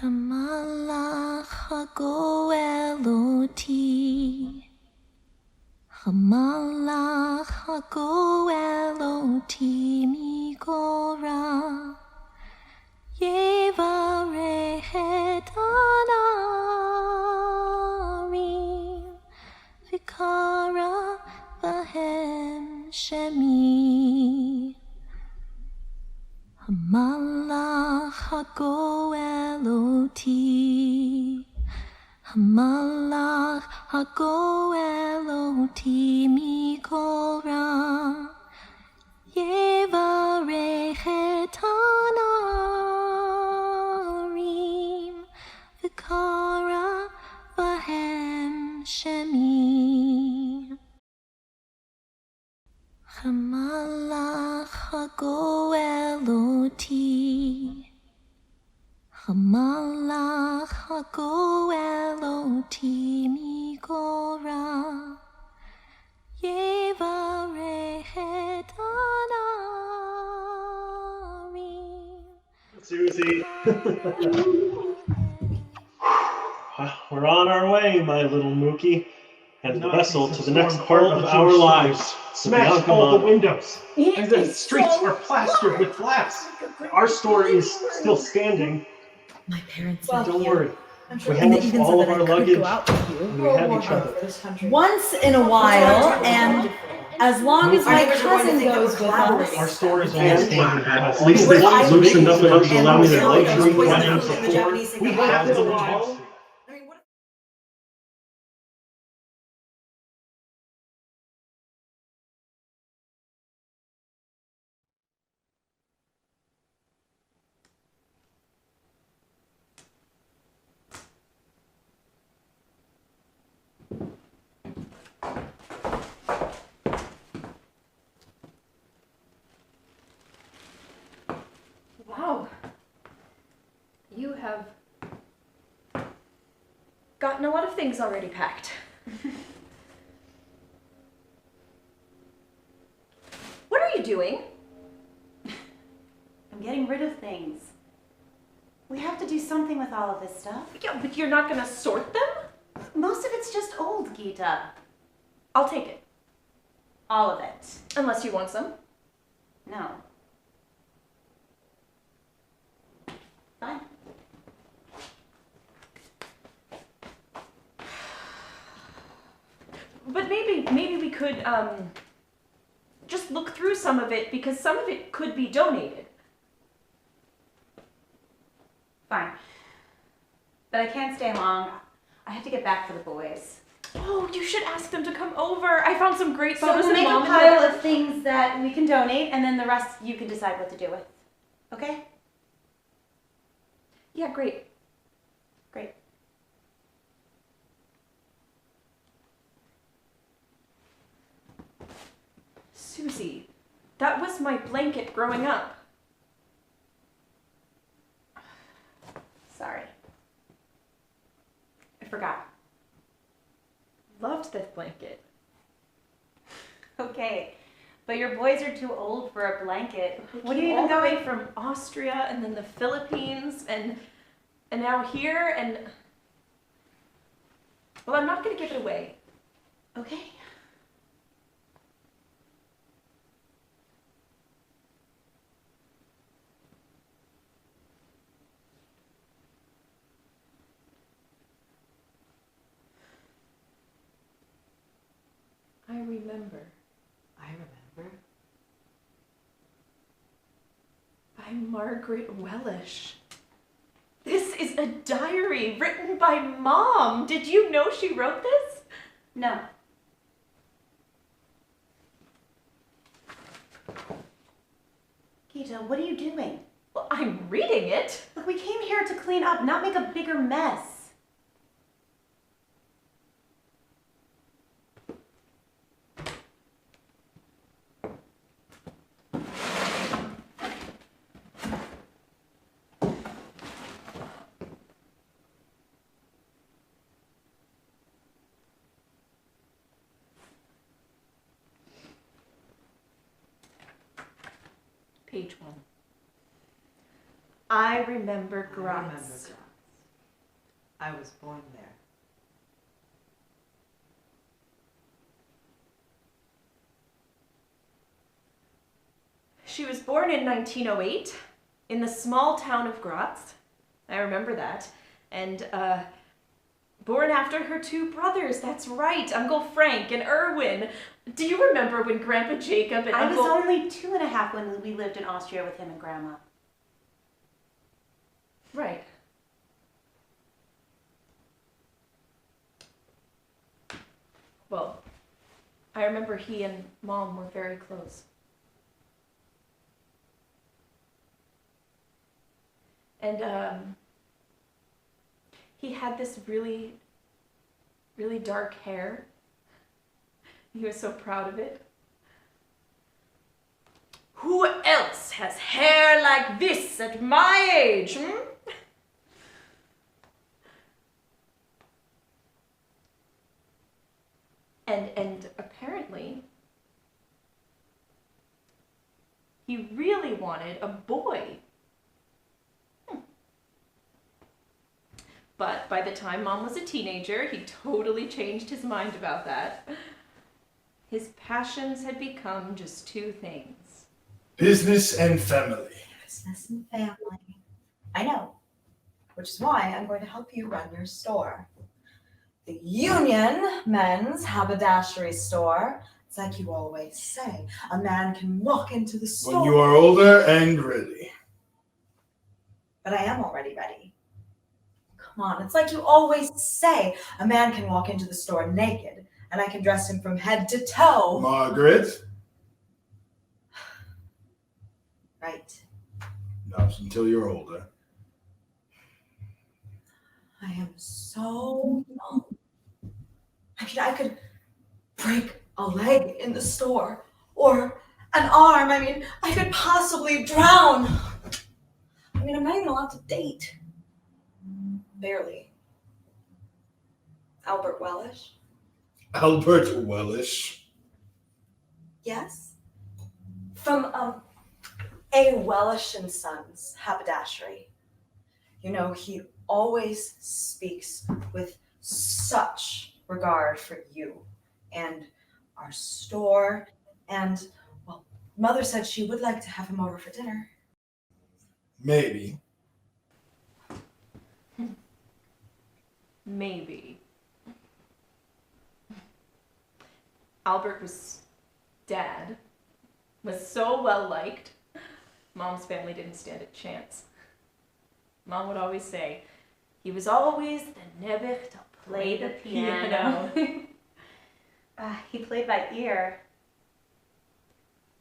Hamalach hagoeloti, Hamalach hagoeloti migora, Yevarehet anarim, Vikara bahem shemi. Hamalach hagoeloti, Hamalach hagoeloti mikora, Yevarechet anarim, Vikara bahem shemi. Hamalach hagoeloti, Hamalach hagoeloti migora, Yevarechet anarim. Susie. We're on our way, my little Mookie, and the vessel to the next part of our lives. Smash all the windows, and the streets are plastered with glass. Our story is still standing. My parents Don't worry. I'm sure We have all of our luggage, and we have each other. once in a while, and as long as my cousin goes with us. Our story is all standing. At least they loosened up enough to allow me their luxury weddings. We have the lives. Wow. You have gotten a lot of things already packed. What are you doing? I'm getting rid of things. We have to do something with all of this stuff. Yeah, but you're not gonna sort them? Most of it's just old, Gita. I'll take it. All of it. Unless you want some. No. Fine. But maybe we could just look through some of it, because some of it could be donated. Fine. But I can't stay long. I have to get back for the boys. Oh, you should ask them to come over. I found some great So photos we'll of make Mom a and pile Dad. of things that we can donate, and then the rest you can decide what to do with. Okay? Yeah, great. Great. Susie, that was my blanket growing up. Sorry. I forgot. Loved this blanket. Okay. But your boys are too old for a blanket. What are you Came even all the way going from Austria and then the Philippines and now here and well, I'm not gonna give it away. Okay. I remember. I remember. By Margaret Welisch. This is a diary written by Mom. Did you know she wrote this? No. Gita, what are you doing? Well, I'm reading it. Look, we came here to clean up, not make a bigger mess. Page 1. I remember Graz. I was born there. She was born in 1908 in the small town of Graz. I remember that. And, born after her two brothers. That's right, Uncle Frank and Erwin. Do you remember when Grandpa Jacob and I Uncle... was only 2.5 when we lived in Austria with him and Grandma. Right. Well, I remember he and Mom were very close. And, he had this really, really dark hair. He was so proud of it. Who else has hair like this at my age, And apparently, he really wanted a boy. But by the time Mom was a teenager, he totally changed his mind about that. His passions had become just two things. Business and family. Business and family. I know, which is why I'm going to help you run your store. The Union Men's Haberdashery Store. It's like you always say, a man can walk into the store. When you are older and ready. But I am already ready. Come on, it's like you always say, a man can walk into the store naked, and I can dress him from head to toe. Margaret? Right. Not until you're older. I am so young. I could break a leg in the store, or an arm. I could possibly drown. I'm not even allowed to date. Barely. Albert Welisch? Albert Welisch. Yes. From A. Welisch and Sons Haberdashery. He always speaks with such regard for you and our store, and, well, Mother said she would like to have him over for dinner. Maybe. Maybe. Albert's dad was so well liked, Mom's family didn't stand a chance. Mom would always say, he was always the nebbich to play the piano. He played by ear.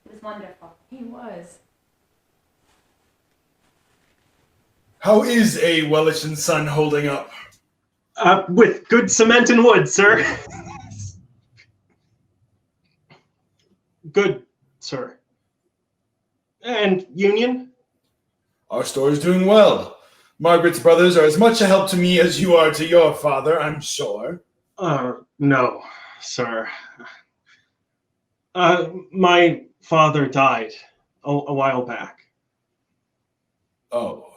It was wonderful. He was. How is A. Welisch and Son holding up? With good cement and wood, sir. Good, sir. And Union? Our store is doing well. Margaret's brothers are as much a help to me as you are to your father, I'm sure. No, sir. My father died a while back. Oh,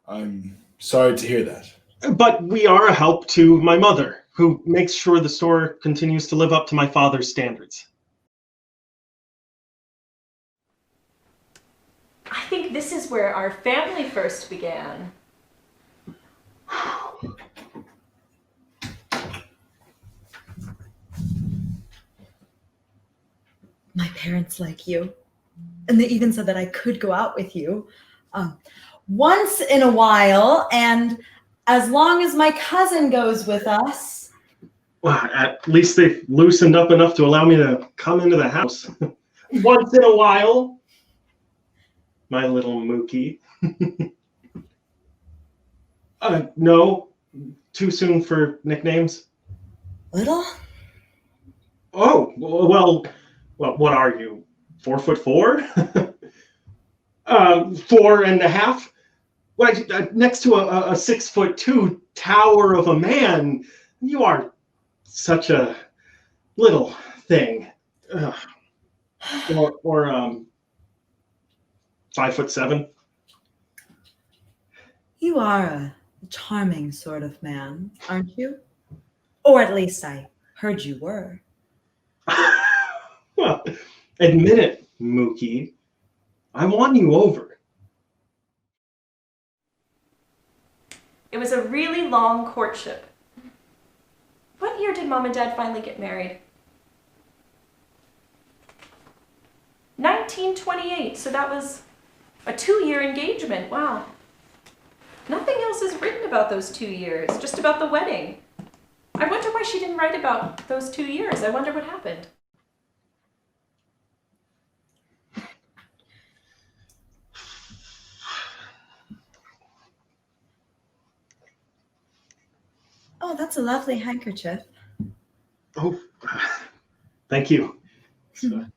I'm sorry to hear that. But we are a help to my mother, who makes sure the store continues to live up to my father's standards. I think this is where our family first began. My parents like you. And they even said that I could go out with you once in a while, and as long as my cousin goes with us. Well, at least they've loosened up enough to allow me to come into the house. Once in a while. My little Mookie. No. Too soon for nicknames? Little? Oh, well, what are you? 4'4"? 4.5? Well, next to a 6'2" tower of a man, you are such a little thing. Or 5'7". You are a a charming sort of man, aren't you? Or at least I heard you were. Well, admit it, Mookie. I won you over. It was a really long courtship. What year did Mom and Dad finally get married? 1928, so that was a 2-year engagement. Wow. Nothing else is written about those 2 years, just about the wedding. I wonder why she didn't write about those 2 years. I wonder what happened. Oh, that's a lovely handkerchief. Oh, thank you. I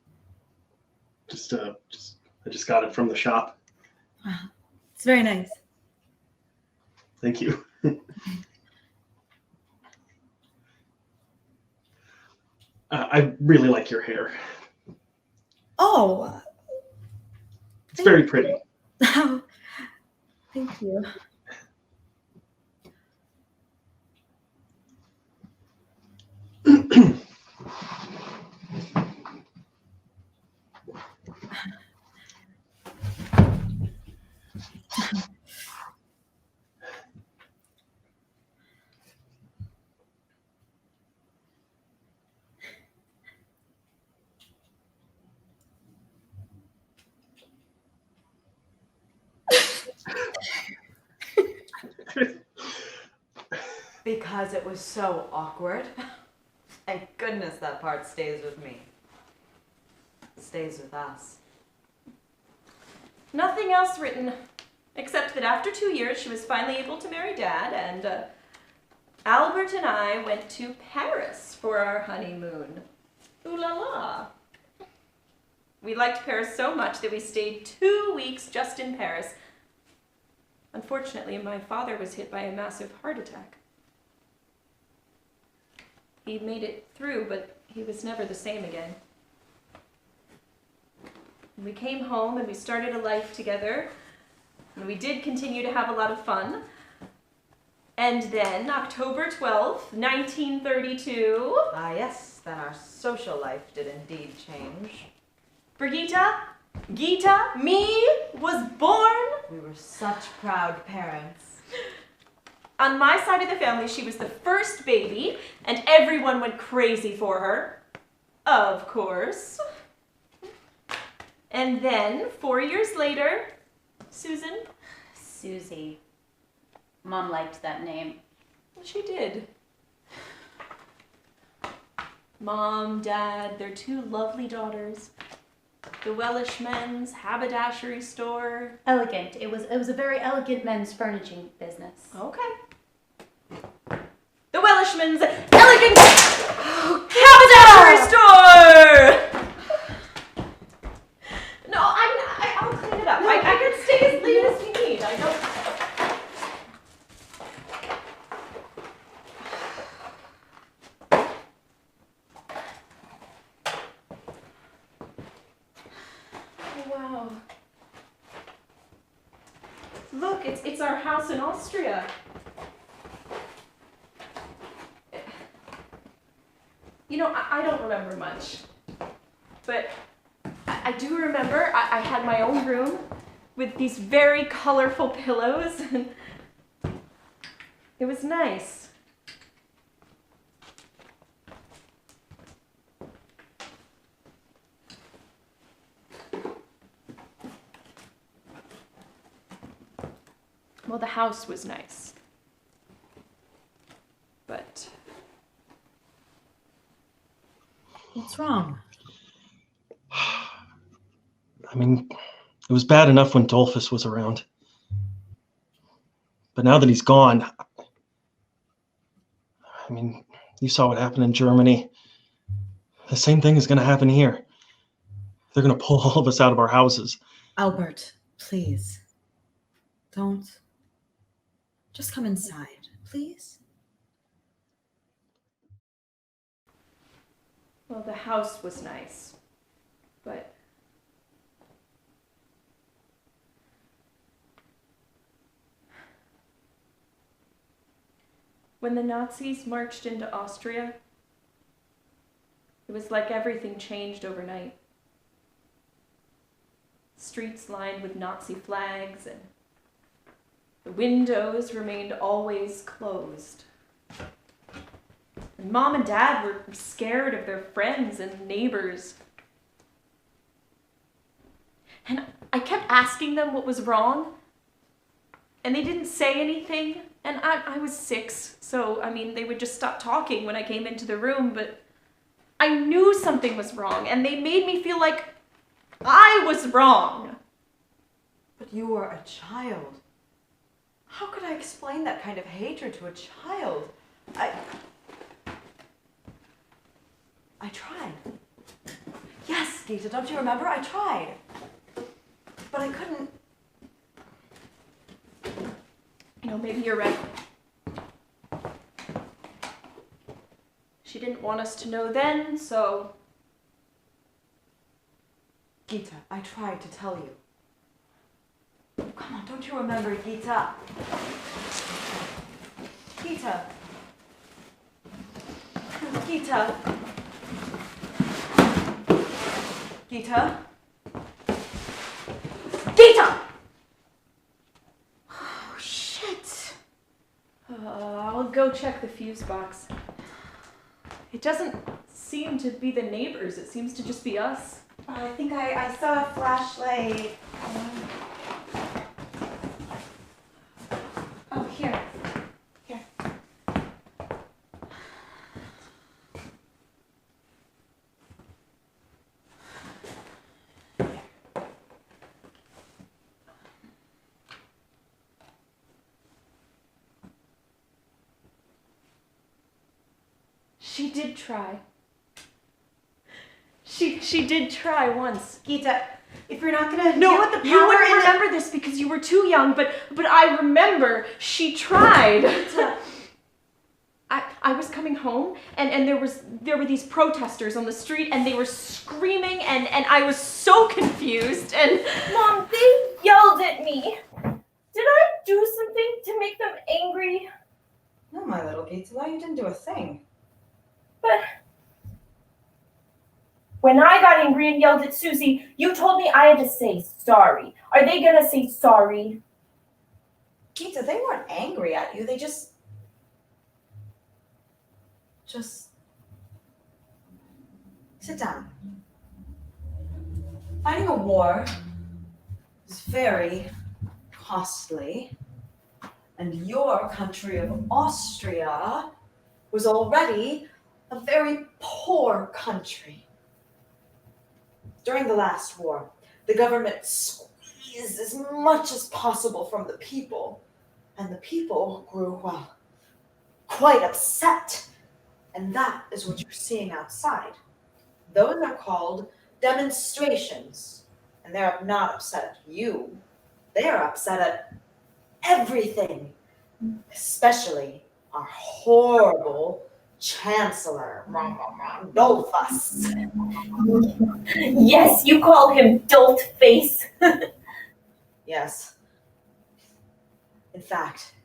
just got it from the shop. Wow, it's very nice. Thank you. I really like your hair. Oh, It's very pretty. thank you. Because it was so awkward. Thank goodness that part stays with me. Stays with us. Nothing else written, except that after 2 years, she was finally able to marry Dad, and Albert and I went to Paris for our honeymoon. Ooh la la. We liked Paris so much that we stayed 2 weeks just in Paris. Unfortunately, my father was hit by a massive heart attack. He made it through, but he was never the same again. We came home and we started a life together, and we did continue to have a lot of fun. And then, October 12th, 1932... Ah, yes, then our social life did indeed change. Brigitte, me, was born. We were such proud parents. On my side of the family, she was the first baby, and everyone went crazy for her. Of course. And then, 4 years later, Susan. Susie. Mom liked that name. She did. Mom, Dad, their 2 lovely daughters. The Welisch men's haberdashery store. Elegant. It was a very elegant men's furnishing business. Okay. The Welishman's elegant haberdashery store! No, I'll clean it up. I can stay as late as you need. I don't... Oh, wow. Look, it's our house in Austria. You know, I don't remember much, but I do remember I had my own room with these very colorful pillows, and it was nice. Well, the house was nice, but... What's wrong? I mean, it was bad enough when Dolphus was around. But now that he's gone, I mean, you saw what happened in Germany. The same thing is going to happen here. They're going to pull all of us out of our houses. Albert, please. Don't. Just come inside, please. Well, the house was nice, but When the Nazis marched into Austria, it was like everything changed overnight. Streets lined with Nazi flags, and the windows remained always closed. And Mom and Dad were scared of their friends and neighbors. And I kept asking them what was wrong, and they didn't say anything. And I was 6, so, they would just stop talking when I came into the room, but I knew something was wrong, and they made me feel like I was wrong. But you were a child. How could I explain that kind of hatred to a child? I tried. Yes, Gita, don't you remember? I tried. But I couldn't. Maybe you're right. She didn't want us to know then, so... Gita, I tried to tell you. Come on, don't you remember, Gita? Gita. Gita. Gita. Gita! Oh, shit. I'll go check the fuse box. It doesn't seem to be the neighbors. It seems to just be us. I think I saw a flashlight. Oh, here. Here. She did try. She did try once. Gita, if you're not gonna No, deal with the power you wouldn't and remember this because you were too young, but I remember she tried. I was coming home and there were these protesters on the street and they were screaming and I was so confused and Mom, they yelled at me. Did I do something to make them angry? No, my little Gita, you didn't do a thing. But when I got angry and yelled at Susie, you told me I had to say sorry. Are they gonna say sorry? Gita, they weren't angry at you. They just sit down. Fighting a war is very costly, and your country of Austria was already a very poor country. During the last war, the government squeezed as much as possible from the people, and the people grew, quite upset. And that is what you're seeing outside. Those are called demonstrations, and they're not upset at you. They are upset at everything, especially our horrible Chancellor, Dolphus. Yes, you call him Dolt Face. Yes. In fact,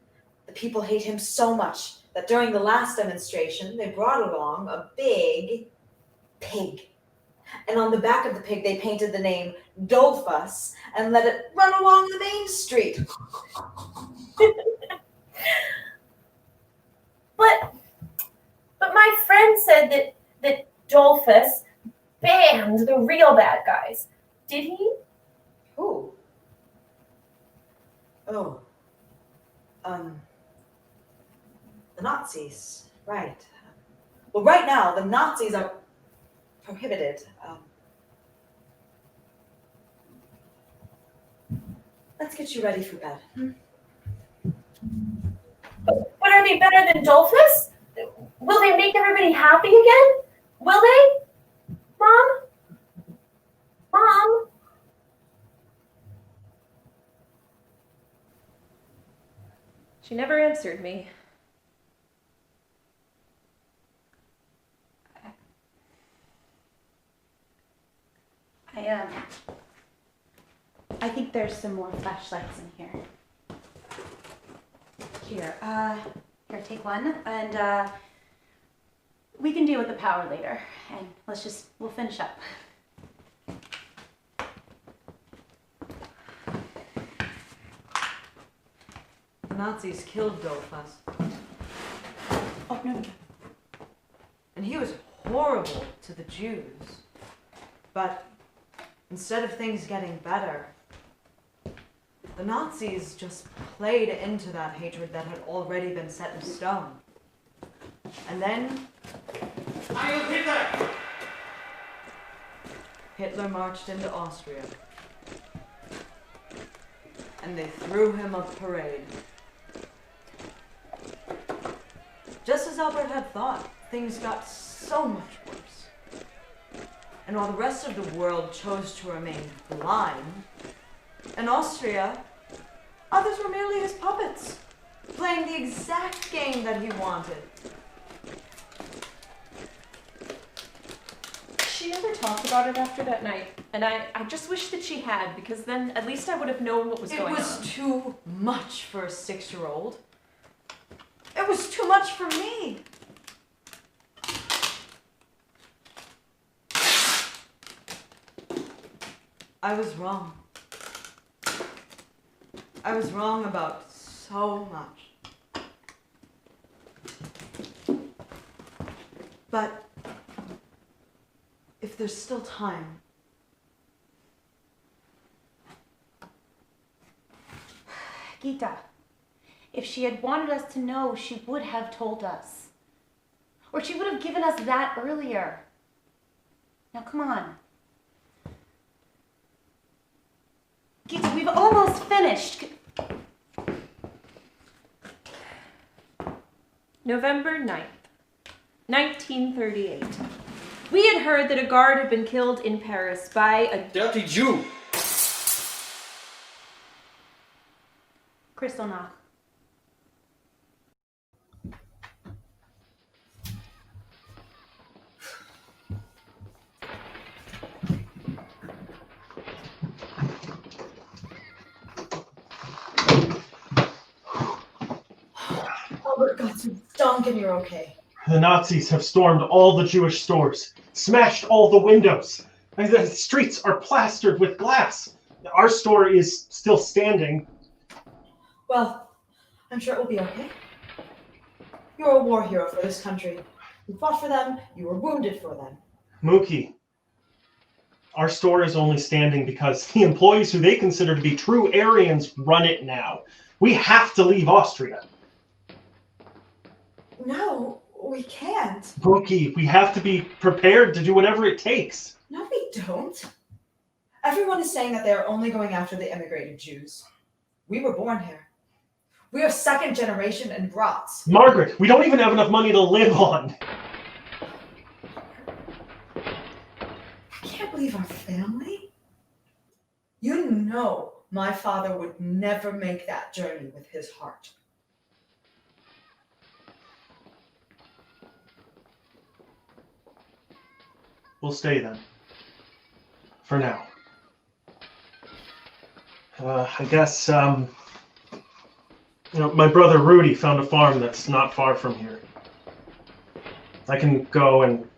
the people hate him so much that during the last demonstration, they brought along a big pig. And on the back of the pig, they painted the name Dolphus and let it run along the main street. But my friend said that Dolphus banned the real bad guys. Did he? Who? Oh. The Nazis, right. Well, right now, the Nazis are prohibited. Let's get you ready for bed. But are they better than Dolphus? Will they make everybody happy again? Will they? Mom? Mom? she never answered me. I think there's some more flashlights in here. Here, Here, take one, and we can deal with the power later. And we'll finish up. The Nazis killed Dolphus. Oh, no. And he was horrible to the Jews. But instead of things getting better, the Nazis just played into that hatred that had already been set in stone. And then Hitler marched into Austria. And they threw him a parade. Just as Albert had thought, things got so much worse. And while the rest of the world chose to remain blind, in Austria, others were merely his puppets, playing the exact game that he wanted. She never talked about it after that night, and I just wish that she had, because then at least I would have known what was going on. It was too much for a 6-year-old. It was too much for me. I was wrong. I was wrong about so much. But if there's still time, Gita, if she had wanted us to know, she would have told us. Or she would have given us that earlier. Now, come on. Gita, we've almost finished. November 9th, 1938. We had heard that a guard had been killed in Paris by a dirty Jew. Kristallnacht. Albert got some stunk and you're okay. The Nazis have stormed all the Jewish stores, smashed all the windows. The streets are plastered with glass. Our store is still standing. Well, I'm sure it will be okay. You're a war hero for this country. You fought for them, you were wounded for them. Mookie, our store is only standing because the employees who they consider to be true Aryans run it now. We have to leave Austria. No, we can't. Mookie, we have to be prepared to do whatever it takes. No, we don't. Everyone is saying that they are only going after the immigrated Jews. We were born here. We are second generation in Graz. Margaret, we don't even have enough money to live on. I can't believe our family. You know my father would never make that journey with his heart. We'll stay then. For now. I guess, my brother Rudy found a farm that's not far from here. I can go and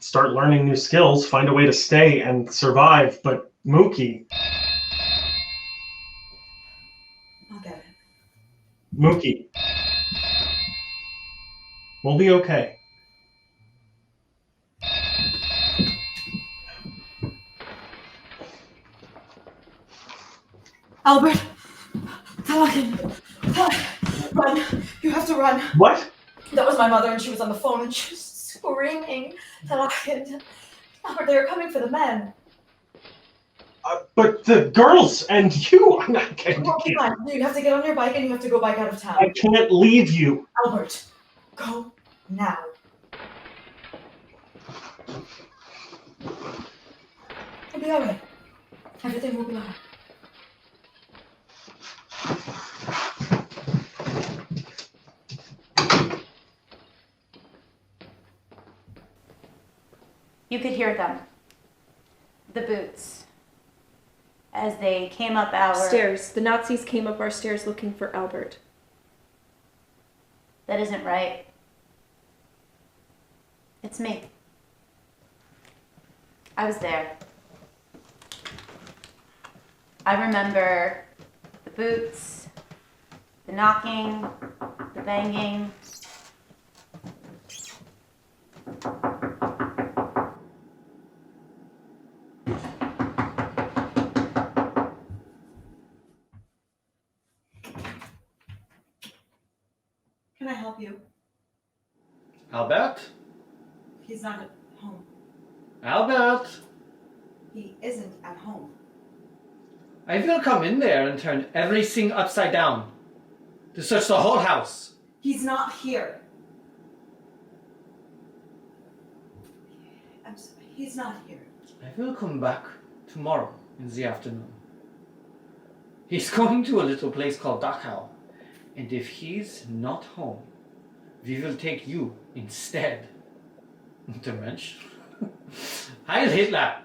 start learning new skills, find a way to stay and survive, but Mookie... I'll get it. Mookie. We'll be okay. Albert! Talakin! Run! You have to run! What? That was my mother and she was on the phone and she was screaming. Talakin! Albert, they are coming for the men. But the girls and you, I'm not getting You have to get on your bike and you have to go back out of town. I can't leave you. Albert, go now. It'll be alright. Everything will be alright. You could hear them. The boots. As they came up our... stairs. The Nazis came up our stairs looking for Albert. that isn't right. It's me. I was there. I remember the boots, the knocking, the banging. Can I help you? Albert? He's not at home. Albert! He isn't at home. I will come in there and turn everything upside down. To search the whole house. He's not here. I'm sorry. He's not here. I will come back tomorrow in the afternoon. He's going to a little place called Dachau. And if he's not home, we will take you instead. Der Mensch. Heil Hitler!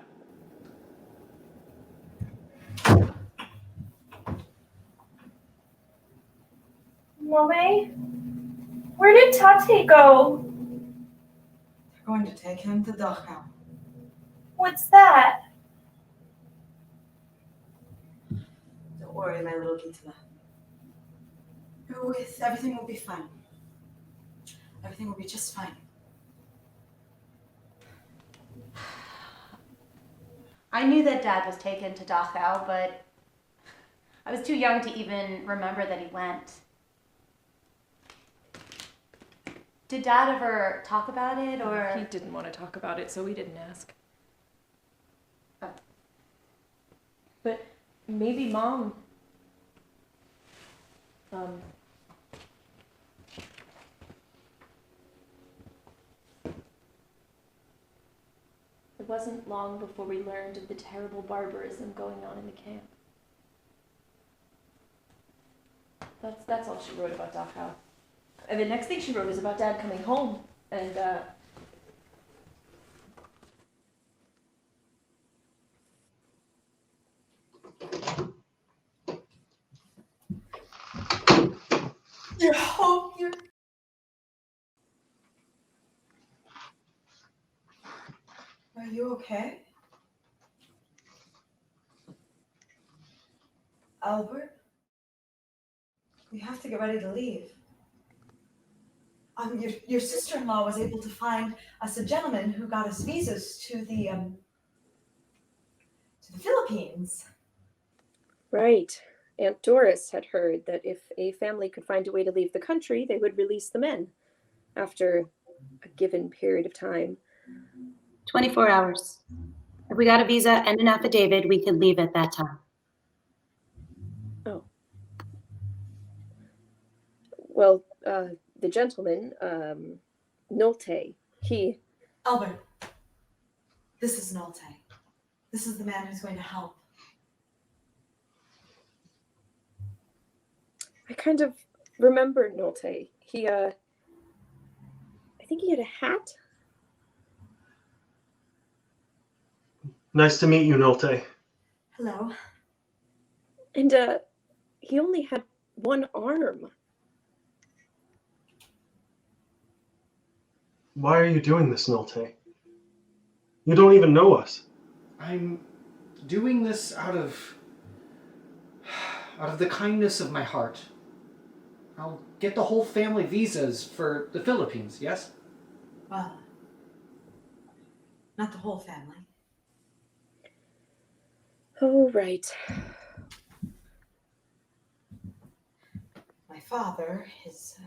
Mommy, where did Tate go? They're going to take him to Dachau. What's that? Don't worry, my little Gitla. Everything will be fine. Everything will be just fine. I knew that Dad was taken to Dachau, but I was too young to even remember that he went. Did Dad ever talk about it, or? He didn't want to talk about it, so we didn't ask. Oh. But maybe Mom... It wasn't long before we learned of the terrible barbarism going on in the camp. That's all she wrote about Dachau. And the next thing she wrote is about Dad coming home, and You're home. Are you okay? Albert? We have to get ready to leave. Your sister-in-law was able to find us a gentleman who got us visas to the Philippines. Right. Aunt Doris had heard that if a family could find a way to leave the country, they would release the men after a given period of time. 24 hours. If we got a visa and an affidavit, we could leave at that time. Oh. Well, the gentleman, Nolte, he... Albert, this is Nolte. This is the man who's going to help. I kind of remember Nolte. He, I think he had a hat. Nice to meet you, Nolte. Hello. And, he only had one arm. Why are you doing this, Nolte? You don't even know us. I'm doing this out of the kindness of my heart. I'll get the whole family visas for the Philippines, yes? Well, not the whole family. Oh, right. My father, his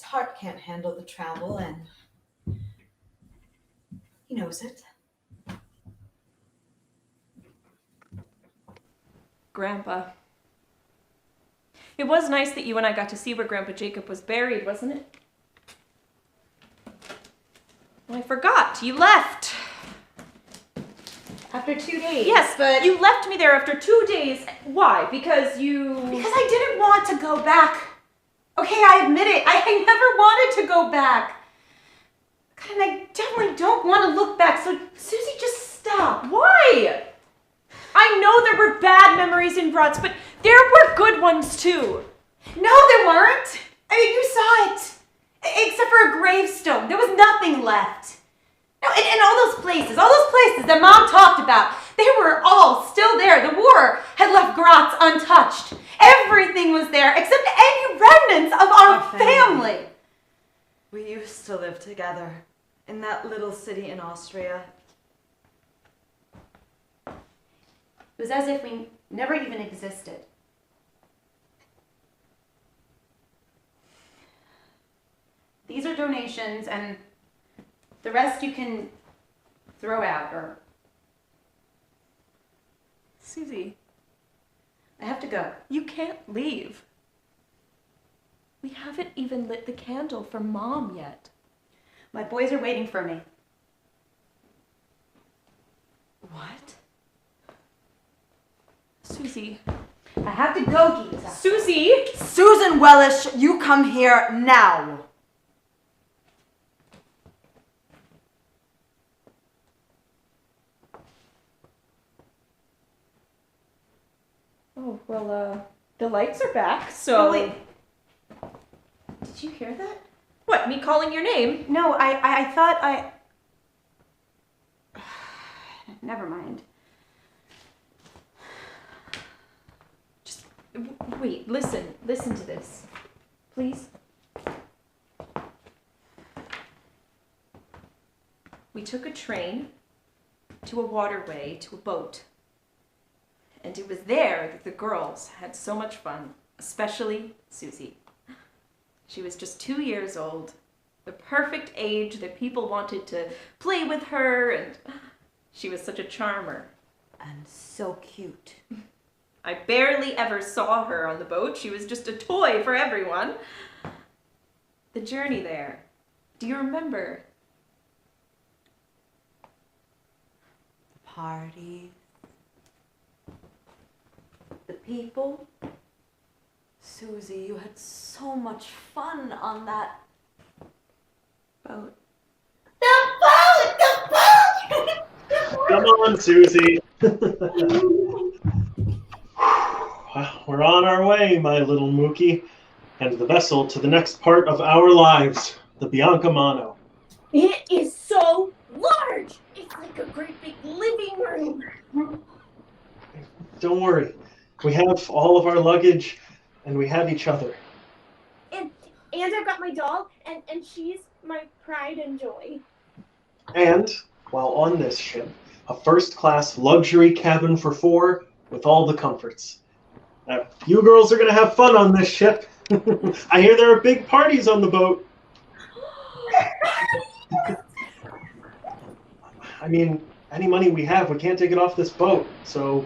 heart can't handle the travel, and he knows it. Grandpa. It was nice that you and I got to see where Grandpa Jacob was buried, wasn't it? Well, I forgot. You left. After 2 days. Yes, but you left me there after 2 days. Why? Because I didn't want to go back. Okay, I admit it. I never wanted to go back. God, and I definitely don't want to look back. So, Susie, just stop. Why? I know there were bad memories in Graz, but there were good ones too. No, there weren't. I mean, you left. No, and all those places that Mom talked about, they were all still there. The war had left Graz untouched. Everything was there except any remnants of our family. We used to live together in that little city in Austria. It was as if we never even existed. These are donations, and the rest you can throw out, or... Susie, I have to go. you can't leave. We haven't even lit the candle for Mom yet. My boys are waiting for me. What? Susie. I have to go, Gita. Susie! Susan Welisch, you come here now. Oh, well, the lights are back, so... No, wait. Did you hear that? What, me calling your name? No, I thought I... Never mind. Just, wait, listen to this. Please? We took a train to a waterway, to a boat. And it was there that the girls had so much fun, especially Susie. She was just 2 years old, the perfect age that people wanted to play with her, and she was such a charmer. And so cute. I barely ever saw her on the boat. She was just a toy for everyone. The journey there, do you remember? The parties. The people. Susie, you had so much fun on that boat. The boat! Come on, Susie. We're on our way, my little Mookie, and the vessel to the next part of our lives, the Bianca Mano. It is so large! It's like a great big living room. Don't worry. We have all of our luggage, and we have each other. And I've got my doll, and she's my pride and joy. And, while on this ship, a first-class luxury cabin for 4 with all the comforts. Now, you girls are going to have fun on this ship. I hear there are big parties on the boat. I mean, any money we have, we can't take it off this boat, so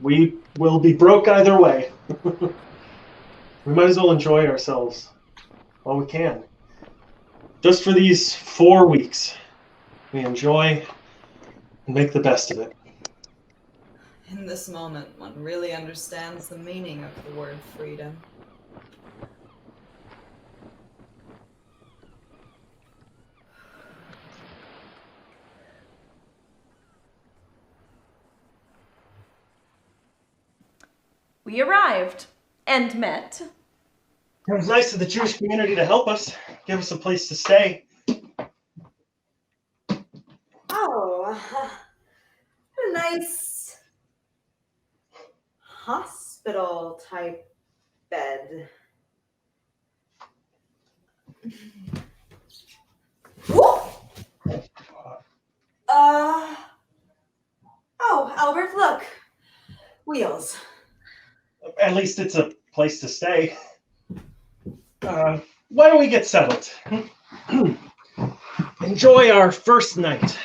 we will be broke either way. We might as well enjoy ourselves while we can. Just for these 4 weeks, we enjoy and make the best of it. In this moment, one really understands the meaning of the word freedom. We arrived and met. It was nice of the Jewish community to help us, give us a place to stay. Oh, a nice hospital type bed. Oh, Albert, look. Wheels. At least it's a place to stay. Why don't we get settled? Enjoy our first night.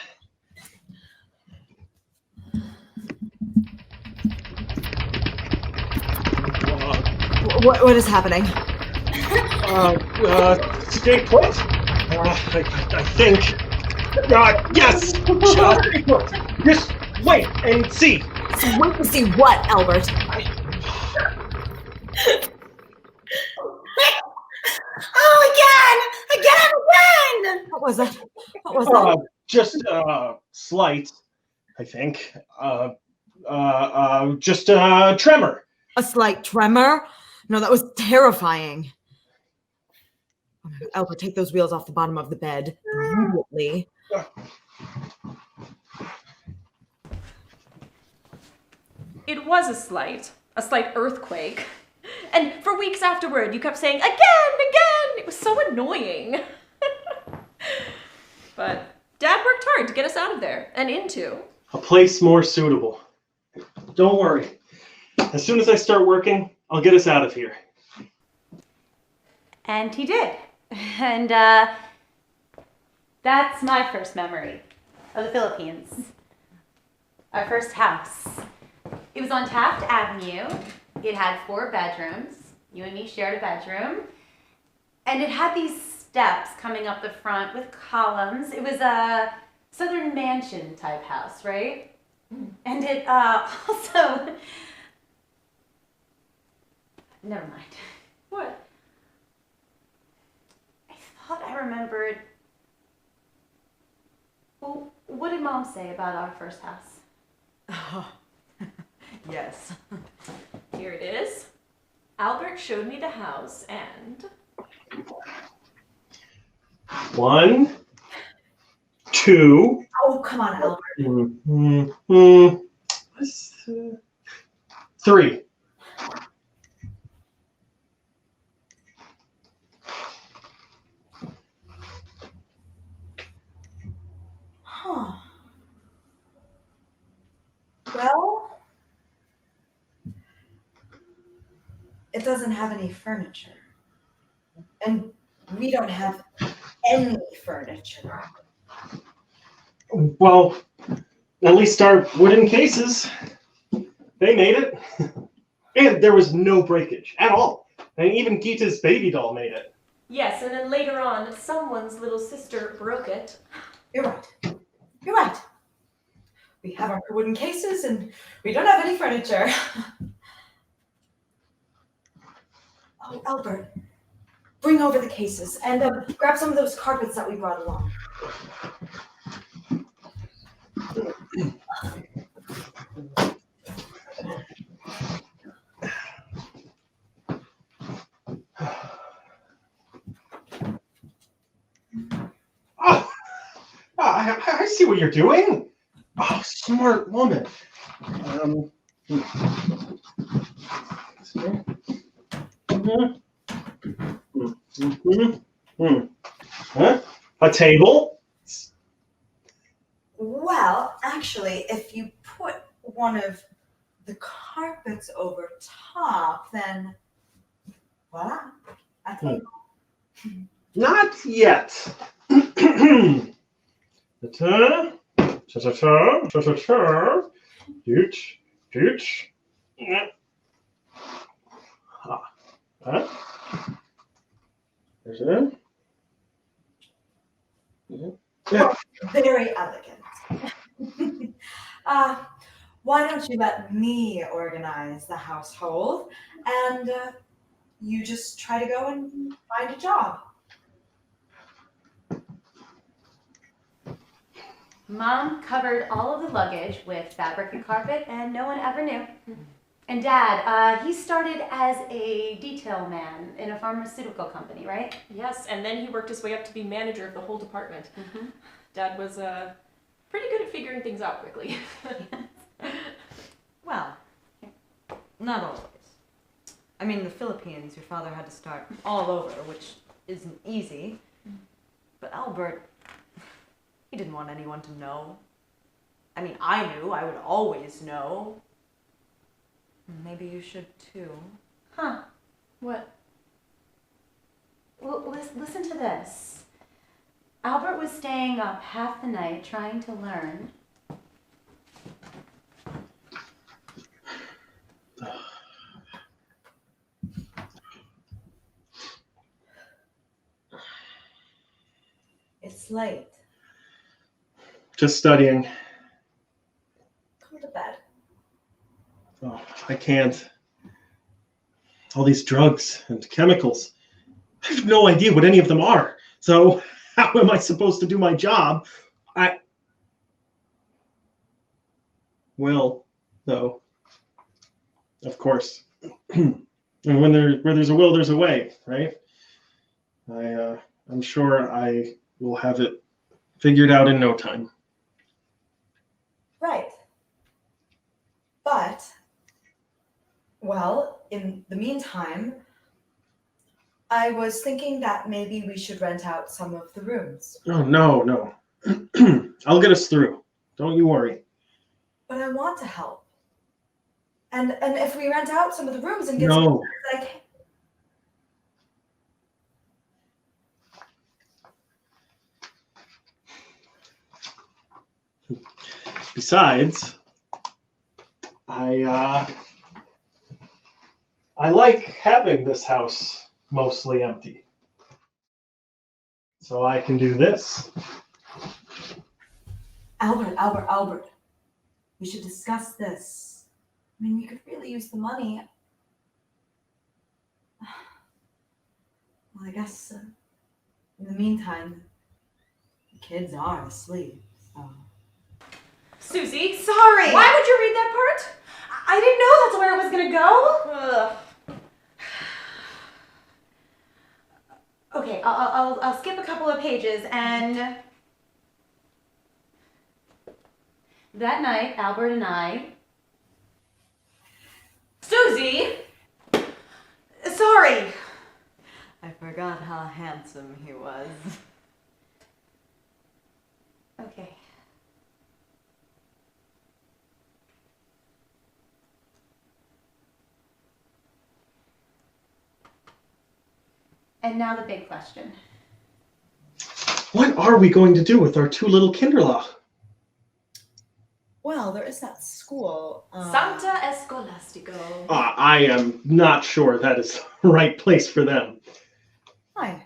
What is happening? Stay put. I think. Yes. Just wait and see. So wait to see what, Albert? Oh, again! What was that? What was that? Just slight, I think. Just a tremor. A slight tremor? No, that was terrifying. Oh my God, Albert, take those wheels off the bottom of the bed. violently. It was a slight earthquake. And for weeks afterward, you kept saying, again! It was so annoying. But Dad worked hard to get us out of there and into a place more suitable. Don't worry. As soon as I start working, I'll get us out of here. And he did. And that's my first memory of the Philippines. Our first house. It was on Taft Avenue. It had 4 bedrooms. You and me shared a bedroom. And it had these steps coming up the front with columns. It was a Southern mansion type house, right? And it also... Never mind. what? I thought I remembered... Well, what did Mom say about our first house? Oh, yes. Here it is. Albert showed me the house and... 1, 2. Oh, come on, Albert. 3. Huh. Well, it doesn't have any furniture. And we don't have any furniture. Well, at least our wooden cases, they made it. And there was no breakage at all. And even Gita's baby doll made it. Yes, and then later on, someone's little sister broke it. You're right. You're right. We have our wooden cases and we don't have any furniture. Oh, Albert, bring over the cases and grab some of those carpets that we brought along. I see what you're doing. Oh, smart woman. Huh? A table? Well, actually, if you put one of the carpets over top, then voila, a table. Not yet. Ta-ta, ta-ta-ta, ta-ta-ta, dooch, dooch. Huh? There's it. Well, very elegant. Why don't you let me organize the household and you just try to go and find a job? Mom covered all of the luggage with fabric and carpet, and no one ever knew. And Dad, he started as a detail man in a pharmaceutical company, right? Yes, and then he worked his way up to be manager of the whole department. Mm-hmm. Dad was pretty good at figuring things out quickly. Well, not always. I mean, the Philippines, your father had to start all over, which isn't easy. But Albert, he didn't want anyone to know. I mean, I knew. I would always know. Maybe you should too. Huh. What? Well, listen to this. Albert was staying up half the night trying to learn. It's late. Just studying. Come to bed. Oh, I can't. All these drugs and chemicals. I have no idea what any of them are. So how am I supposed to do my job? I will, though. Of course. And where there's a will, there's a way, right? I'm sure I will have it figured out in no time. Right. But, well, in the meantime, I was thinking that maybe we should rent out some of the rooms. Oh, no. I'll get us through. Don't you worry. But I want to help. And if we rent out some of the rooms and get No. like Besides, I like having this house mostly empty. So I can do this. Albert. We should discuss this. I mean, we could really use the money. Well, I guess in the meantime, the kids are asleep, so. Susie, Sorry. why would you read that part? I didn't know that's where it was gonna go. Ugh. Okay, I'll skip a couple of pages and. That night, Albert and I. Susie! Sorry. I forgot how handsome he was. Okay. And now the big question. What are we going to do with our two little Kinderlach? Well, there is that school. Santa Escolastico. I am not sure that is the right place for them. Why?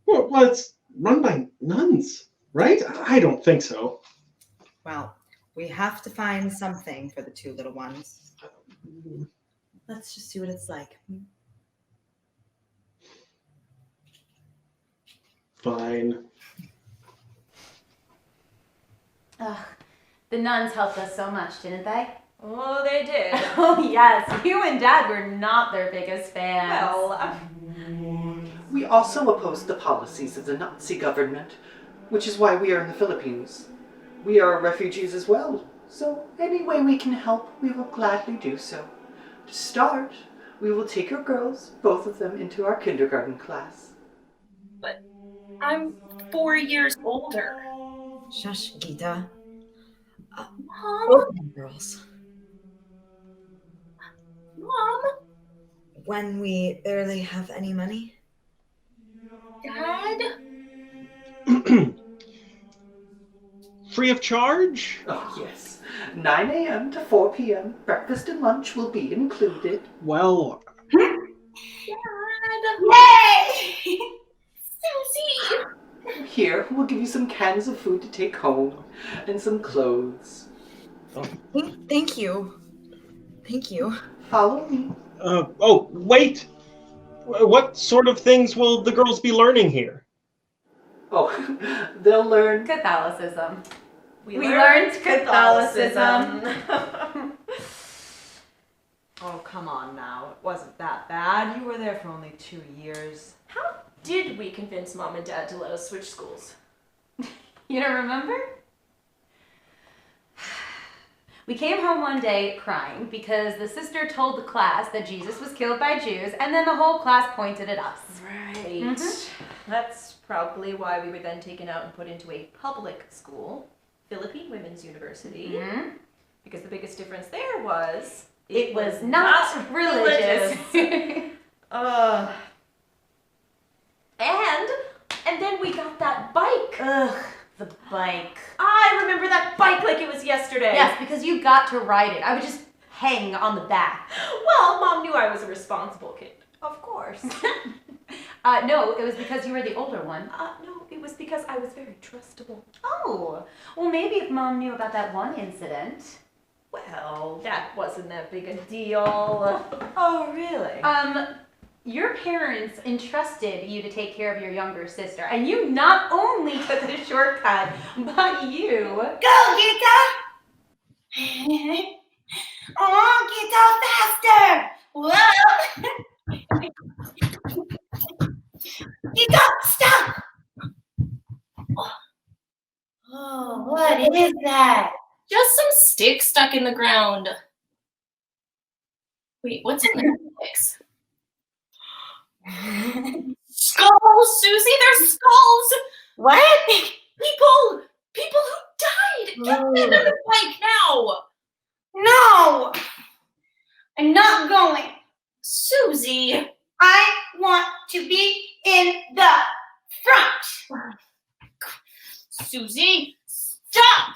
Well, it's run by nuns, right? I don't think so. Well, we have to find something for the two little ones. Let's just see what it's like. Fine. Ugh, the nuns helped us so much, didn't they? Oh, they did. Oh, yes. You and Dad were not their biggest fans. Well, We also oppose the policies of the Nazi government, which is why we are in the Philippines. We are refugees as well, so any way we can help, we will gladly do so. To start, we will take your girls, both of them, into our kindergarten class. But I'm 4 years older. Shush, Gita. Mom? Both of them girls. Mom? When we barely have any money. Dad? Free of charge? Oh, yes. 9 a.m. to 4 p.m. Breakfast and lunch will be included. Well, Dad! Yay! Susie! Here, we'll give you some cans of food to take home and some clothes. Thank you. Thank you. Follow me. Wait! What sort of things will the girls be learning here? Oh, they'll learn Catholicism. We learned Catholicism. Oh, come on now. It wasn't that bad. You were there for only 2 years. How did we convince Mom and Dad to let us switch schools? You don't remember? We came home one day crying because the sister told the class that Jesus was killed by Jews, and then the whole class pointed at us. Right. Mm-hmm. That's probably why we were then taken out and put into a public school, Philippine Women's University, Mm-hmm. because the biggest difference there was It was not religious. And then we got that bike. Ugh, the bike. I remember that bike like it was yesterday. Yes, because you got to ride it. I would just hang on the back. Well, Mom knew I was a responsible kid. Of course. No, it was because you were the older one. No, it was because I was very trustable. Oh, well maybe if Mom knew about that one incident. Well, that wasn't that big a deal. Oh, really? Your parents entrusted you to take care of your younger sister, and you not only took the shortcut, but you... Go, Gita! Oh, Gita, faster! Whoa! Gita, stop! What is that? Just some sticks stuck in the ground. Wait, what's in the sticks? Skulls, Susie, they're skulls! What? People who died! Get them in the bike now! No! I'm not going. Susie! I want to be in the front. Susie, stop!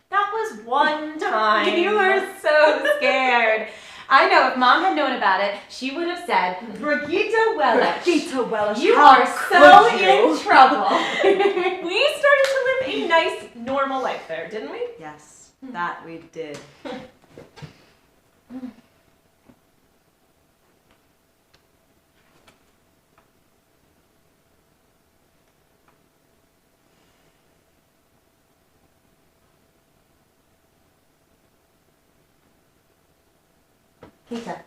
That was one time. You were so scared. I know if Mom had known about it, she would have said, Brigitte Welisch. Brigitte Welisch, You how are so could you?" in trouble. We started to live a nice, normal life there, didn't we? Yes, that we did. Lisa,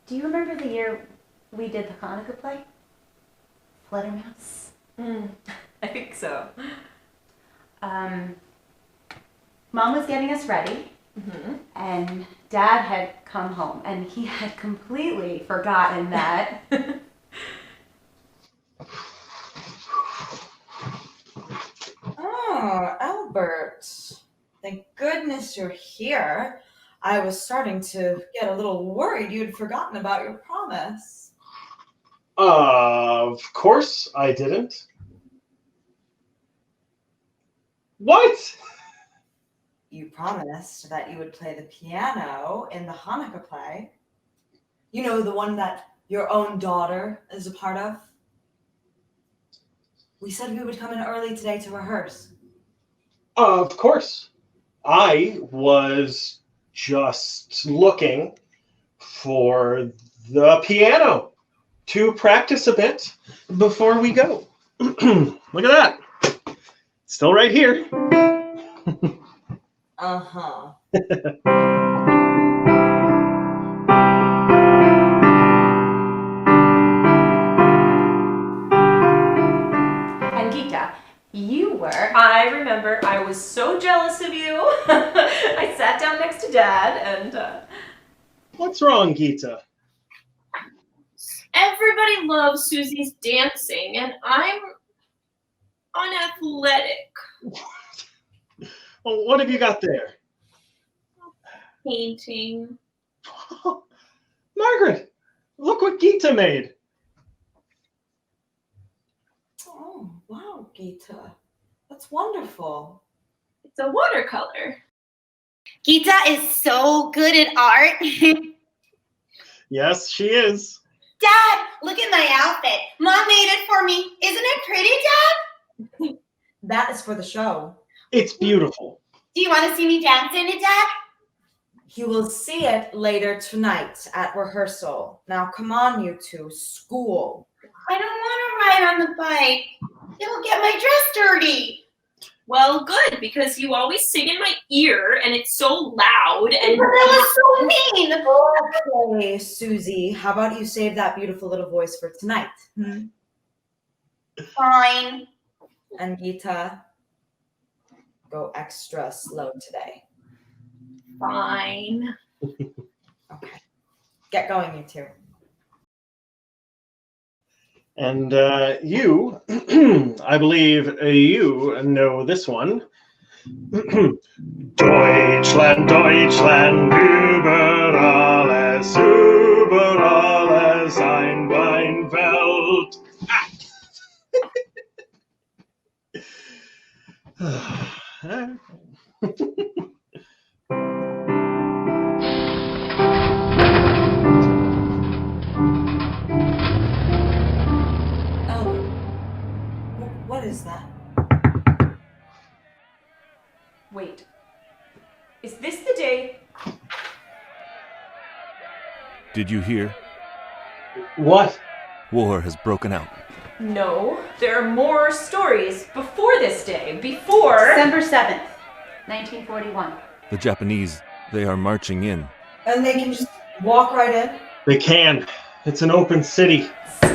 do you remember the year we did the Hanukkah play? Fluttermouse? I think so. Mom was getting us ready, and Dad had come home, and he had completely forgotten that. Oh, Albert. Thank goodness you're here. I was starting to get a little worried you'd forgotten about your promise. Of course I didn't. What? You promised that you would play the piano in the Hanukkah play. You know, the one that your own daughter is a part of? We said we would come in early today to rehearse. Of course. I was just looking for the piano to practice a bit before we go. Look at that. Still right here. Uh-huh. And Gita, you were... I remember I was so jealous of you. I sat down next to Dad and... What's wrong, Gita? Everybody loves Susie's dancing, and I'm unathletic. Well, what have you got there? Painting. Margaret, look what Gita made. Oh, wow, Gita. That's wonderful. It's a watercolor. Gita is so good at art. Yes, she is. Dad, look at my outfit. Mom made it for me. Isn't it pretty, Dad? That is for the show. It's beautiful. Do you want to see me dance in it, Dad? You will see it later tonight at rehearsal. Now, come on, you two. School. I don't want to ride on the bike. It'll get my dress dirty. Well, good, because you always sing in my ear, and it's so loud. And But that was so mean. Okay, Susie, how about you save that beautiful little voice for tonight? Fine. And Gita, go extra slow today. Fine. Okay. Get going, you two. And you, I believe you know this one. Deutschland, Deutschland, über alles ein Weinfeld. What is that? Wait. Is this the day? Did you hear? What? War has broken out. No. There are more stories before this day. Before... December 7th, 1941. The Japanese, they are marching in. And they can just walk right in? They can. It's an open city.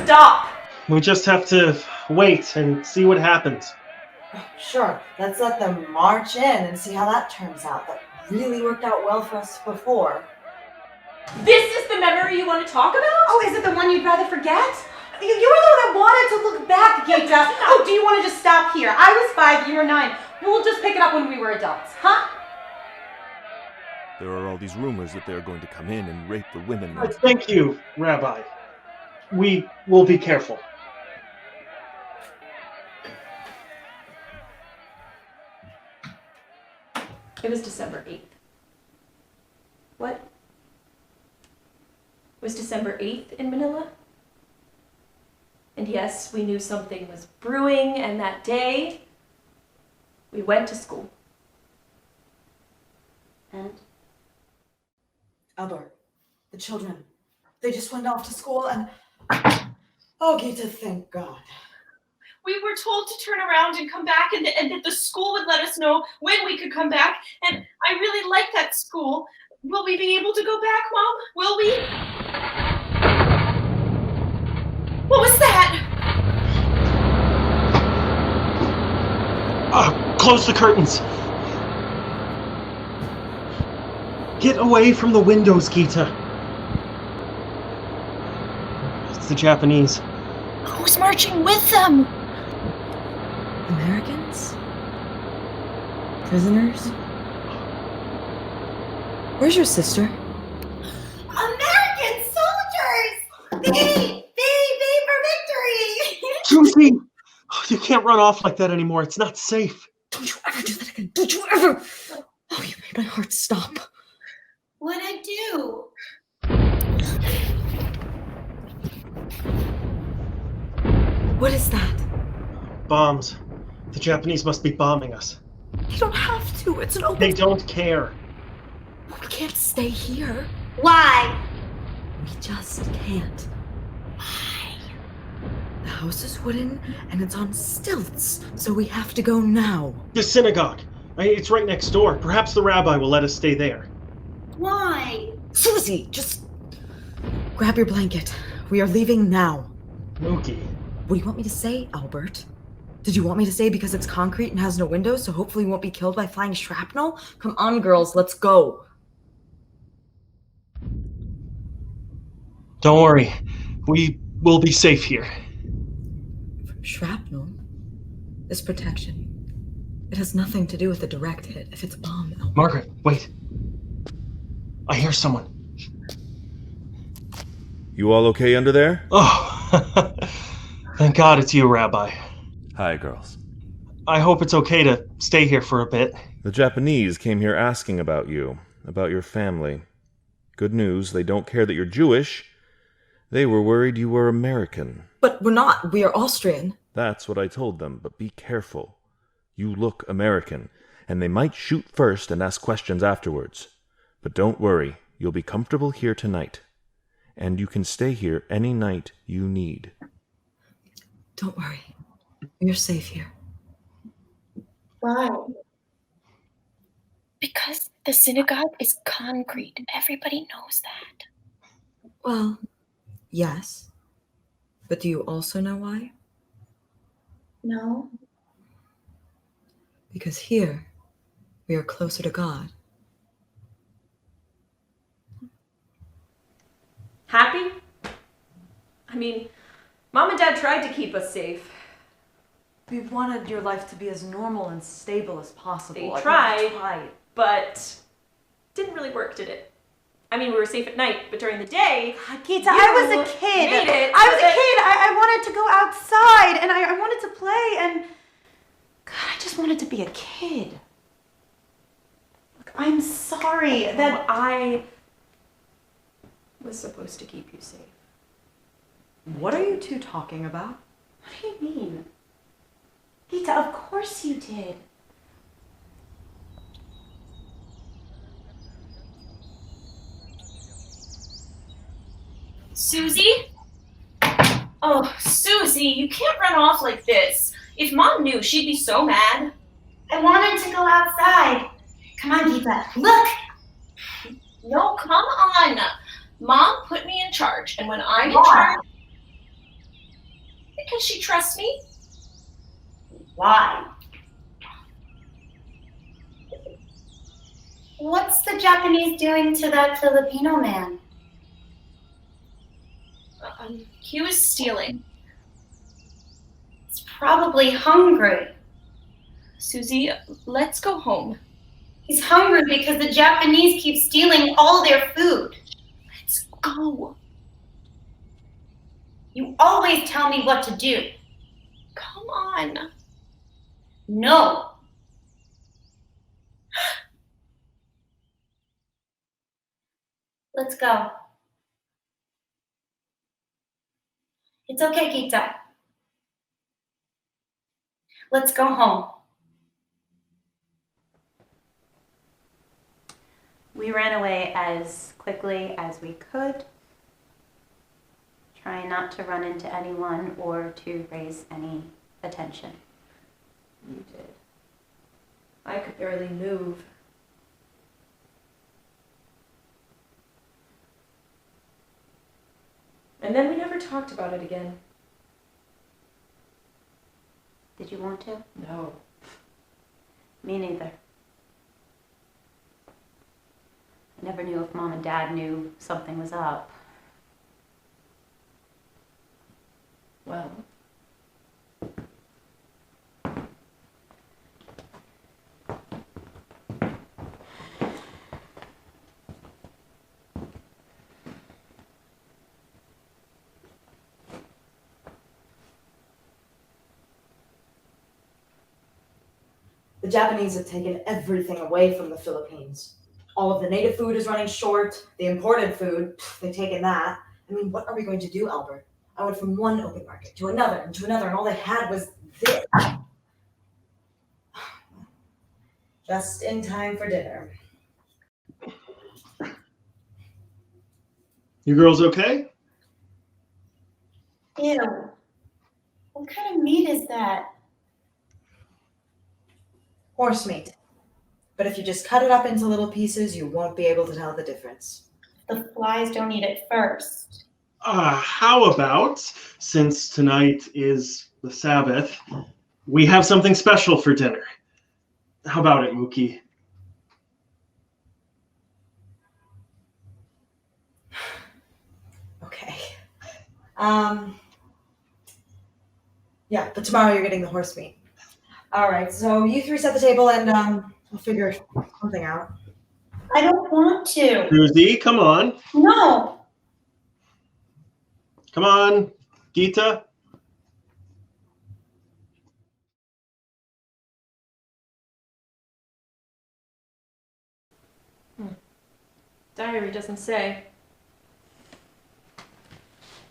Stop! We just have to wait and see what happens. Sure, let's let them march in and see how that turns out. That really worked out well for us before. This is the memory you want to talk about? Oh, is it the one you'd rather forget? You were the one that wanted to look back, Gita. Oh, do you want to just stop here? I was 5, you were 9. We'll just pick it up when we were adults, huh? There are all these rumors that they're going to come in and rape the women. Thank you, Rabbi. We will be careful. It was December 8th. What? It was December 8th in Manila? And yes, we knew something was brewing, and that day, we went to school. And? Albert, the children, they just went off to school and... Oh, Gita, thank God. We were told to turn around and come back, and that the school would let us know when we could come back. And I really like that school. Will we be able to go back, Mom? Will we? What was that? Close the curtains. Get away from the windows, Gita. It's the Japanese. Who's marching with them? Americans? Prisoners? Where's your sister? American soldiers! They for victory! Susie! You can't run off like that anymore. It's not safe. Don't you ever do that again. Don't you ever! Oh, you made my heart stop. What'd I do? What is that? Bombs. The Japanese must be bombing us. They don't have to. It's an open... They don't care. We can't stay here. Why? We just can't. Why? The house is wooden and it's on stilts, so we have to go now. The synagogue. It's right next door. Perhaps the rabbi will let us stay there. Why? Susie, just grab your blanket. We are leaving now. Mookie. What do you want me to say, Albert? Did you want me to say because it's concrete and has no windows, so hopefully we won't be killed by flying shrapnel? Come on, girls, let's go. Don't worry. We will be safe here. From shrapnel is protection. It has nothing to do with a direct hit. If it's a bomb, Albert. Margaret, wait. I hear someone. You all okay under there? Oh, thank God it's you, Rabbi. Hi, girls. I hope it's okay to stay here for a bit. The Japanese came here asking about you, about your family. Good news, they don't care that you're Jewish. They were worried you were American. But we're not. We are Austrian. That's what I told them, but be careful. You look American, and they might shoot first and ask questions afterwards. But don't worry, you'll be comfortable here tonight. And you can stay here any night you need. Don't worry. You're safe here. Why? Because the synagogue is concrete. Everybody knows that. Well, yes. But do you also know why? No. Because here, we are closer to God. Happy? I mean, Mom and Dad tried to keep us safe. We wanted your life to be as normal and stable as possible. They tried, but didn't really work, did it? I mean, we were safe at night, but during the day... Gita, I was a kid. Made it, I was a kid. I wanted to go outside, and I wanted to play, and... God, I just wanted to be a kid. Look, I'm sorry that... I was supposed to keep you safe. What are you two talking about? What do you mean? Gita, of course you did. Susie? Oh, Susie, you can't run off like this. If Mom knew, she'd be so mad. I wanted to go outside. Come on, Gita. Look! No, come on. Mom put me in charge, and when I'm in charge, because she trusts me. Why? What's the Japanese doing to that Filipino man? He was stealing. He's probably hungry. Susie, let's go home. He's hungry because the Japanese keep stealing all their food. Let's go. You always tell me what to do. Come on. No. Let's go. It's okay, Kita. Let's go home. We ran away as quickly as we could, trying not to run into anyone or to raise any attention. You did. I could barely move. And then we never talked about it again. Did you want to? No. Me neither. I never knew if Mom and Dad knew something was up. Well. The Japanese have taken everything away from the Philippines. All of the native food is running short. The imported food, they've taken that. I mean, what are we going to do, Albert? I went from one open market to another, and all they had was this. Just in time for dinner. You girls okay? Ew. What kind of meat is that? Horse meat. But if you just cut it up into little pieces, you won't be able to tell the difference. The flies don't eat it first. How about, since tonight is the Sabbath, we have something special for dinner? How about it, Mookie? Okay. Yeah, but tomorrow you're getting the horse meat. All right, so you three set the table and we'll figure something out. I don't want to. Susie, come on. No. Come on, Gita. Diary doesn't say.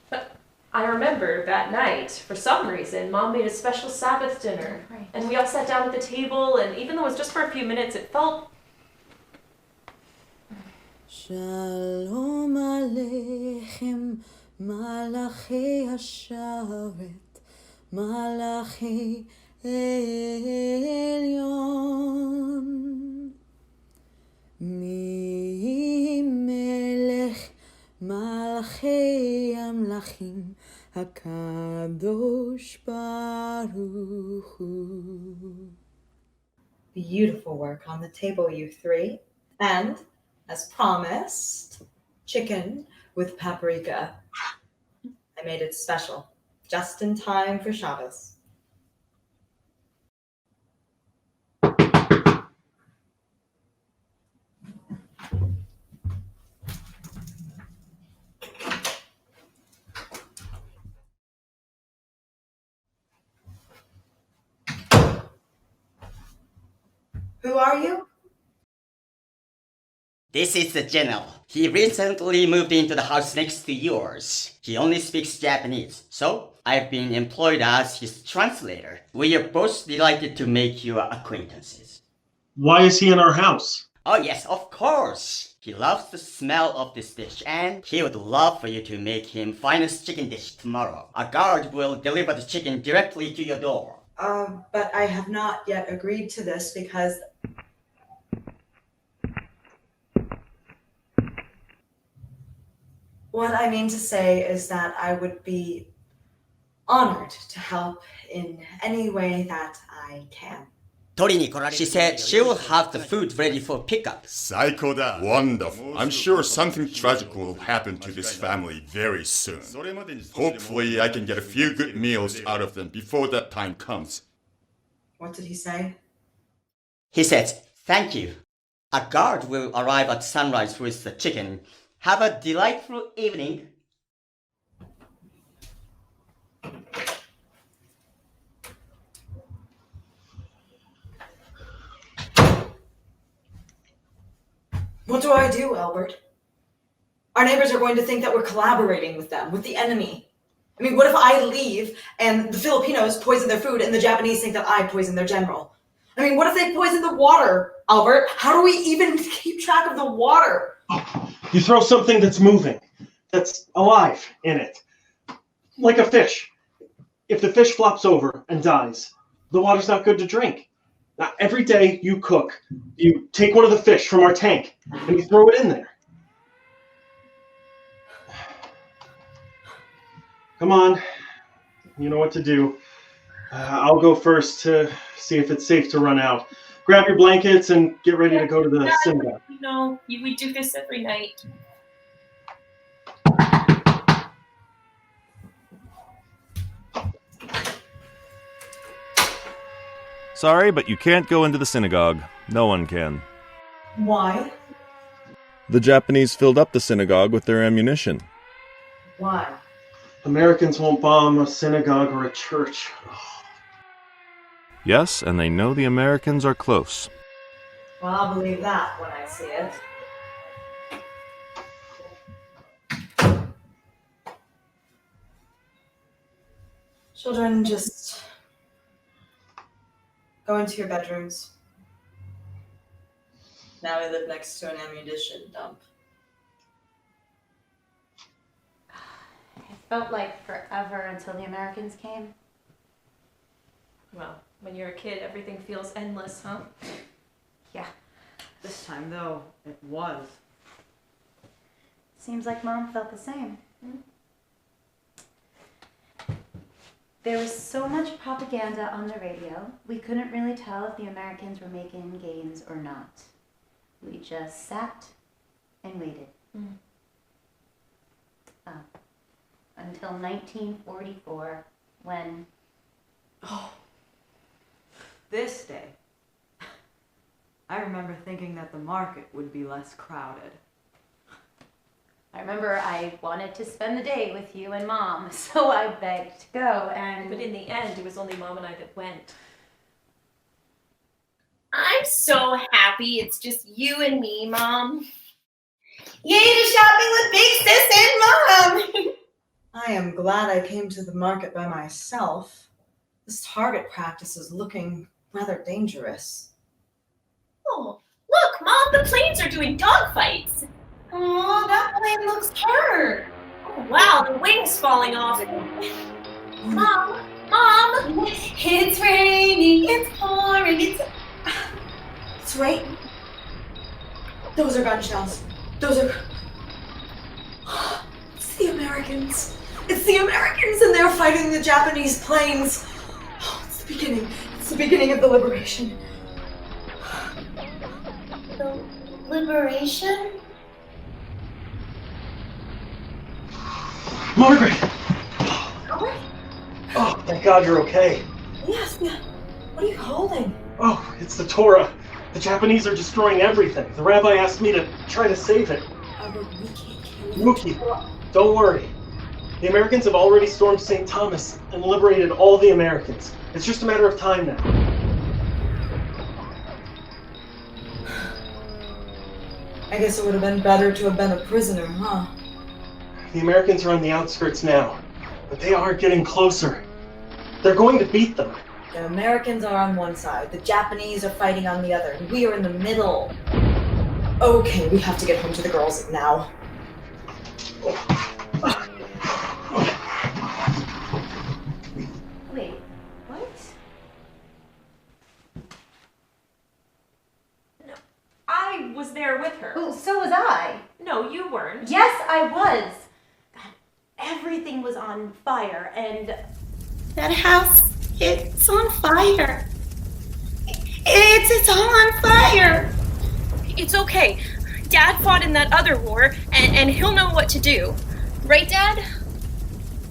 But I remember that night, for some reason, Mom made a special Sabbath dinner. Right. And we all sat down at the table, and even though it was just for a few minutes, it felt... Shalom Aleichem, Malachi Hasharet, Malachi Elyon. Mi melech Malachi Amlachim, HaKadosh Baruch Hu. Beautiful work on the table, you three. And, as promised, chicken with paprika. I made it special, just in time for Shabbos. Who are you? This is the general. He recently moved into the house next to yours. He only speaks Japanese, so I've been employed as his translator. We are both delighted to make your acquaintances. Why is he in our house? Oh yes, of course. He loves the smell of this dish, and he would love for you to make him finest chicken dish tomorrow. A guard will deliver the chicken directly to your door. But I have not yet agreed to this because What I mean to say is that I would be honored to help in any way that I can. She said she will have the food ready for pickup. 最高だ. Wonderful. I'm sure something tragic will happen to this family very soon. Hopefully I can get a few good meals out of them before that time comes. What did he say? He said, "Thank you. A guard will arrive at sunrise with the chicken. Have a delightful evening." What do I do, Albert? Our neighbors are going to think that we're collaborating with them, with the enemy. I mean, what if I leave and the Filipinos poison their food and the Japanese think that I poisoned their general? I mean, what if they poison the water, Albert? How do we even keep track of the water? You throw something that's moving, that's alive in it. Like a fish. If the fish flops over and dies, the water's not good to drink. Now, every day you cook, you take one of the fish from our tank and you throw it in there. Come on, you know what to do. I'll go first to see if it's safe to run out. Grab your blankets and get ready to go to the synagogue. No, we do this every night. Sorry, but you can't go into the synagogue. No one can. Why? The Japanese filled up the synagogue with their ammunition. Why? Americans won't bomb a synagogue or a church. Yes, and they know the Americans are close. Well, I'll believe that when I see it. Children, just go into your bedrooms. Now we live next to an ammunition dump. It felt like forever until the Americans came. Well, when you're a kid, everything feels endless, huh? Yeah. This time, though, it was. Seems like Mom felt the same. There was so much propaganda on the radio, we couldn't really tell if the Americans were making gains or not. We just sat and waited. Until 1944, when... Oh, this day. I remember thinking that the market would be less crowded. I remember I wanted to spend the day with you and Mom, so I begged to go, and... But in the end, it was only Mom and I that went. I'm so happy it's just you and me, Mom. Yay to shopping with Big Sis and Mom! I am glad I came to the market by myself. This target practice is looking rather dangerous. Oh, look, Mom, the planes are doing dogfights. Oh, that plane looks hurt. Oh, wow, the wing's falling off. Mom, it's raining, it's pouring, It's raining. Those are gun shells. Those are... It's the Americans. It's the Americans, and they're fighting the Japanese planes. Oh, it's the beginning. It's the beginning of the liberation. The liberation? Margaret! Albert? Oh, thank God you're okay. Yes, yeah. What are you holding? Oh, it's the Torah. The Japanese are destroying everything. The rabbi asked me to try to save it. Albert, we can't kill you. Mookie, don't worry. The Americans have already stormed St. Thomas and liberated all the Americans. It's just a matter of time now. I guess it would have been better to have been a prisoner, huh? The Americans are on the outskirts now, but they are getting closer. They're going to beat them. The Americans are on one side, the Japanese are fighting on the other, and we are in the middle. Okay, we have to get home to the girls now. Wait, what? No, I was there with her. Oh, so was I. No, you weren't. Yes, I was. everything was on fire, and That house, it's on fire. It's all on fire. It's okay. Dad fought in that other war, and he'll know what to do. Right, Dad?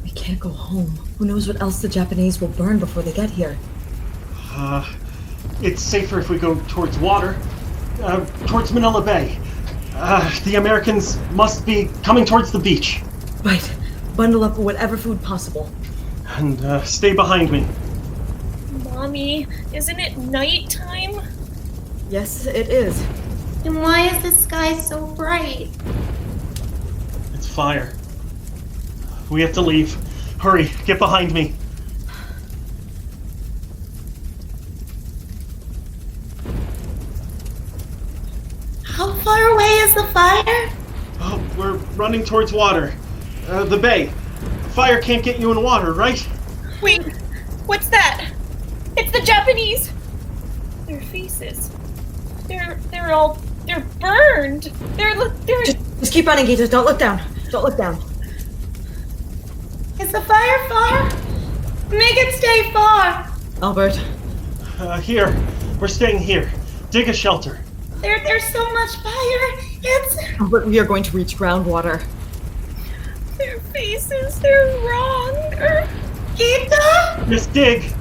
We can't go home. Who knows what else the Japanese will burn before they get here? It's safer if we go towards water. Towards Manila Bay. The Americans must be coming towards the beach. Right. Bundle up with whatever food possible. And stay behind me. Mommy, isn't it nighttime? Yes, it is. And why is the sky so bright? It's fire. We have to leave. Hurry, get behind me. How far away is the fire? Oh, we're running towards water. The bay. Fire can't get you in water, right? Wait, what's that? It's the Japanese. Their faces. They're burned. They're Just keep running, Gita. Don't look down. Don't look down. Is the fire far? Make it stay far. Albert. Here. We're staying here. Dig a shelter. There's so much fire. Albert, we are going to reach groundwater. Their faces, they're wrong. Gita? Just dig.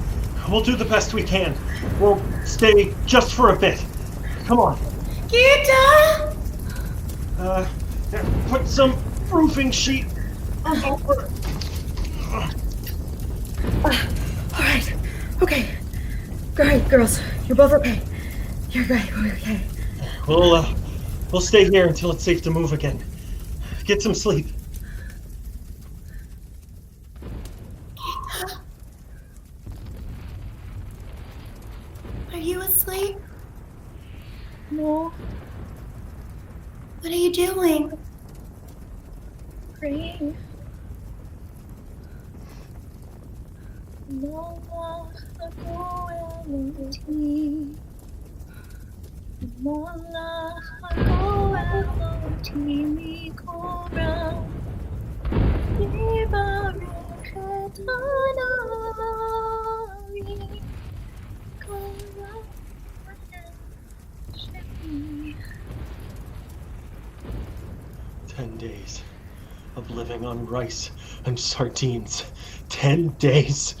We'll do the best we can. We'll stay just for a bit. Come on. Gita? Put some roofing sheet over. Alright. Okay. Great, girls. You're both okay. You're great. We're okay. We'll stay here until it's safe to move again. Get some sleep. Are you asleep? No. What are you doing? Praying. Mama, ako LOT. Mama, ako LOT. Mikora. Diba reketanari. 10 days of living on rice and sardines. 10 days.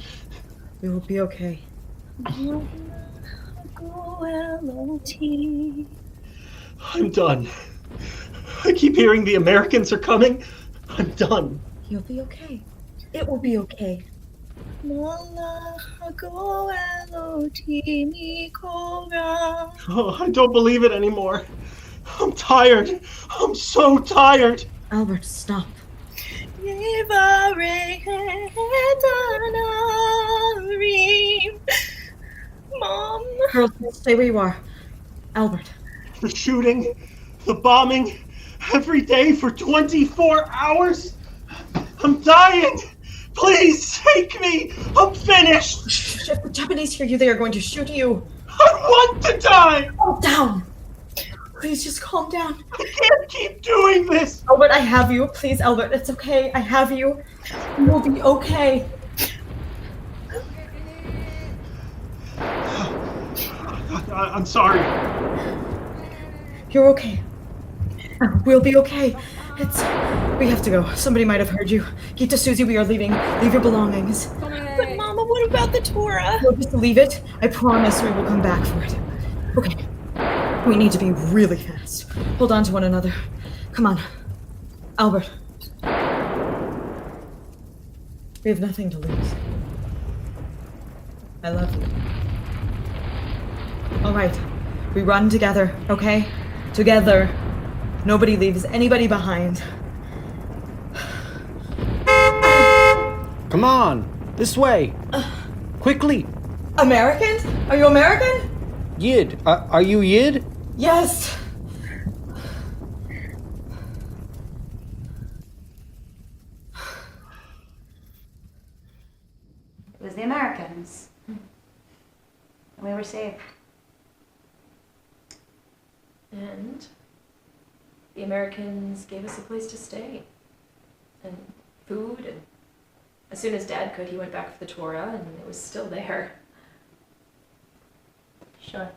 We will be okay. I'm done. I keep hearing the Americans are coming. I'm done. You'll be okay. It will be okay. Oh, I don't believe it anymore. I'm tired. I'm so tired. Albert, stop. Mom. Girls, stay where you are. Albert. The shooting, the bombing, every day for 24 hours. I'm dying. Please take me. I'm finished. If the Japanese hear you, they are going to shoot you. I want to die. Calm down. Please just calm down. I can't keep doing this. Albert, I have you. Please, Albert, it's okay. I have you. You will be okay. I'm sorry. You're okay. We'll be okay. We have to go. Somebody might have heard you. Gita, Susie, we are leaving. Leave your belongings. But Mama, what about the Torah? We'll just leave it. I promise we will come back for it. Okay. We need to be really fast. Hold on to one another. Come on. Albert. We have nothing to lose. I love you. All right. We run together, okay? Together. Nobody leaves anybody behind. Come on, this way. Quickly. Americans? Are you American? Yid. Are you Yid? Yes. It was the Americans. And we were saved. And the Americans gave us a place to stay. And food, and as soon as Dad could, he went back for the Torah, and it was still there. Sure.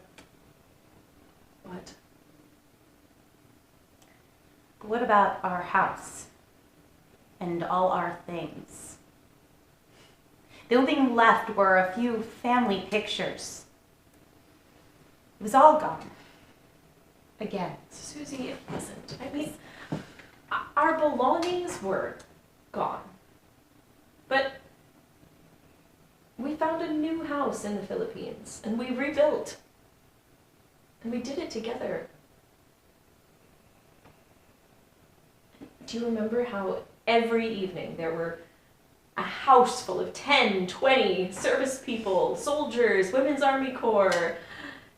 What? What about our house? And all our things? The only thing left were a few family pictures. It was all gone. Again. Susie, it wasn't. I mean, our belongings were gone. But we found a new house in the Philippines, and we rebuilt. And we did it together. Do you remember how every evening there were a house full of 10, 20 service people, soldiers, Women's Army Corps,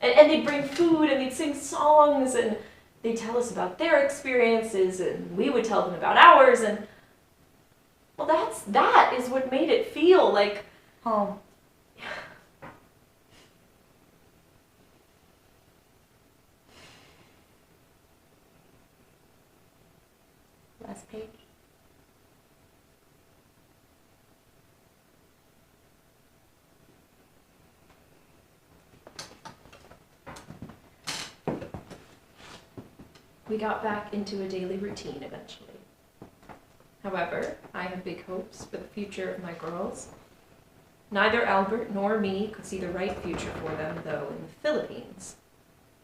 and they'd bring food and they'd sing songs and they'd tell us about their experiences and we would tell them about ours, and well, that is what made it feel like home. Last page. we got back into a daily routine eventually. However, I have big hopes for the future of my girls. Neither Albert nor me could see the right future for them, though, in the Philippines.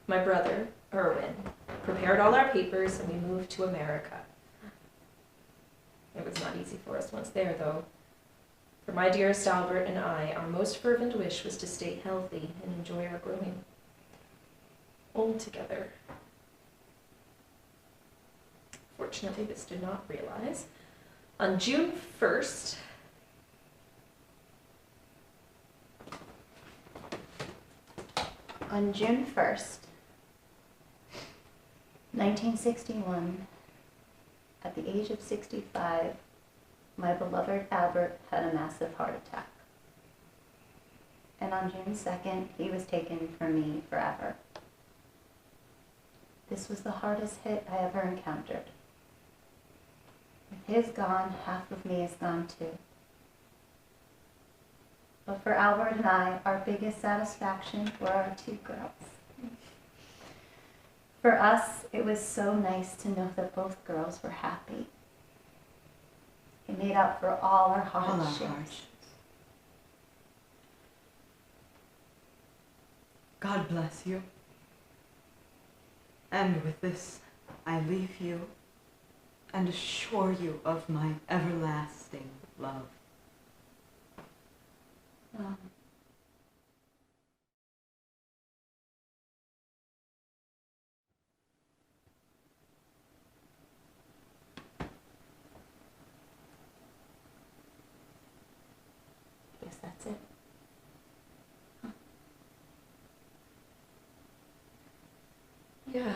My brother, Erwin, prepared all our papers and we moved to America. It was not easy for us once there, though. For my dearest Albert and I, our most fervent wish was to stay healthy and enjoy our growing old together. Fortunately, this did not realize. On June 1st, On June 1st, 1961, at the age of 65, my beloved Albert had a massive heart attack. And on June 2nd, he was taken from me forever. This was the hardest hit I ever encountered. With his gone, half of me is gone too. But for Albert and I, our biggest satisfaction were our two girls. For us, it was so nice to know that both girls were happy. It made up for all our hardships. God bless you. And with this, I leave you and assure you of my everlasting love. Guess that's it. yeah.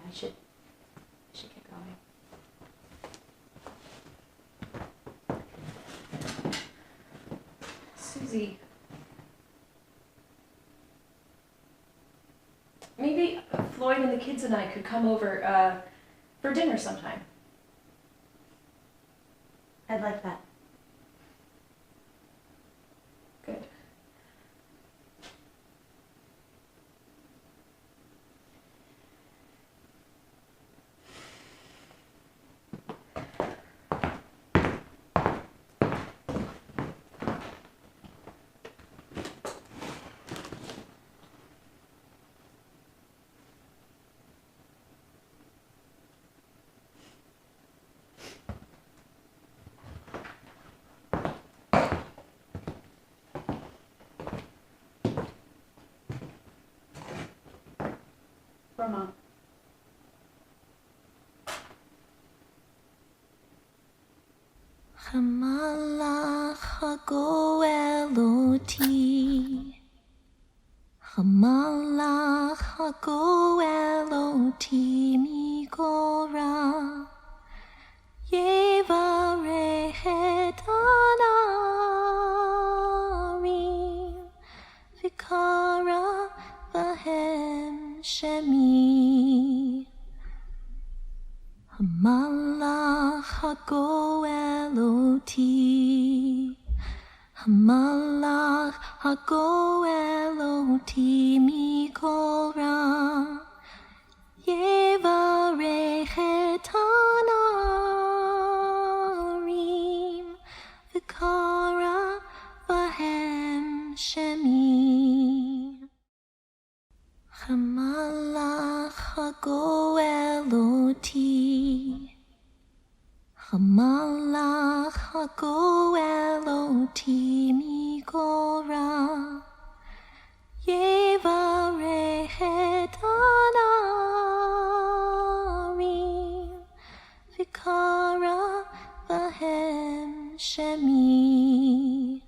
I should get going. Susie, maybe Floyd and the kids and I could come over for dinner sometime. I'd like that. Good. For Mom. Hamalach hagoeloti, Hamalach hagoeloti migora, Yevarehet anarim, Vikara bahem shemi, Hamalach hagoeloti, Hamalach hagoeloti mikol ra, Yevarech et hanarim, v'kara vahem shemi. Hamalach hagoeloti, Hamalach hagoeloti mikol ra, Yevarech et hanarim, v'kara vahem shemi.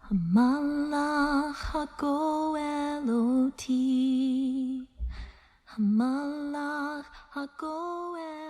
Hamalach hagoeloti, Hamalach hagoeloti.